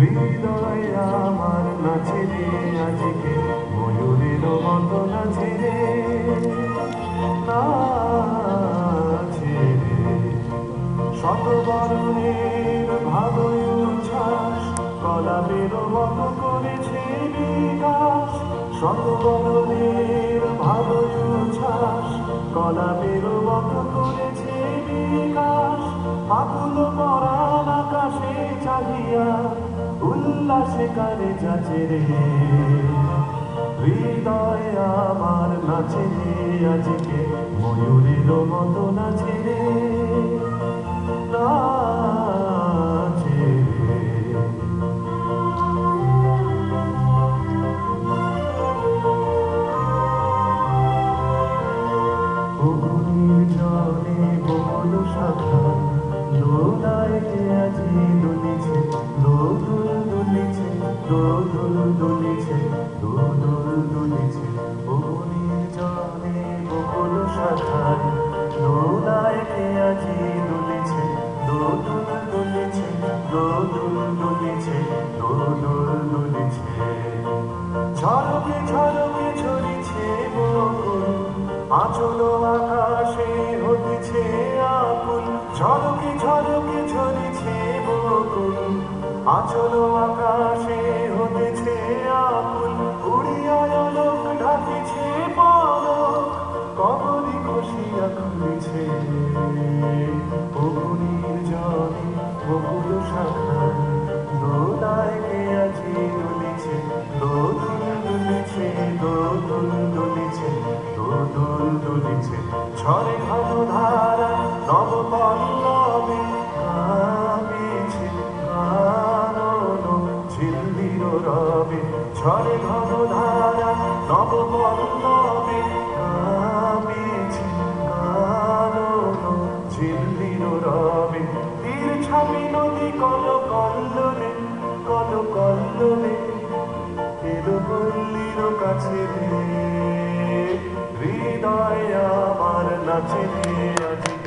হৃদয় আমার নাচে রে আজকে ময়ূরের মতো নাচে রে, নাচে রে। শত বরণের ভালোই উচ্ছ্বাস কলাপের মতো করেছে বিকাশ। শত বরণের ভালোই উচ্ছ্বাস কলাপের মতো করেছে বিকাশ। আকুল পরাণ আকাশে চাহিয়া উল্লাসে কারে যাচে রে, হৃদয় আমার নাচে রে আজকে ময়ূরের মতো নাচে রে, নাচে রে। পুকুরের জলে বকুল শাখা দোলায় আজি দুলিছে, দোদুল দুলিছে, দোদুল দুলিছে, দোদুল দুলিছে। পুকুরের জলে বকুল শাখা দোলায় আজি দুলিছে, দোদুল দুলিছে, দোদুল দুলিছে, দোদুল দুলিছে। ঝড়কে ঝড়কে ঝরিছে বকুল আঁচল আকাশে হতেছে আকুল। ঝড়কে ঝড়কে ঝরিছে বকুল আঁচল আকাশে হতেছে আকুল। উড়িয়া আলোক ঢাকিছে পলক কবরী খসিয়া খুলেছে, পুকুরের জলে বকুল শাখা দোলায় কে আজি দুলিছে, দোদুল দুলিছে, দোদুল দুলিছে, দোদুল দুলিছে। ঝরে ঘন ধারা নব পল্লবে কাঁপিছে কানন ঝিল্লির রবে। ঝরে ঘন ধারা নব পল্লবে কাঁপিছে কানন ঝিল্লির রবে। তীর ছাপি নদী কল কল্লোলে, কল কল্লোলে এলো পল্লীর কাছে রে, হৃদয় আমার নাচে রে আজকে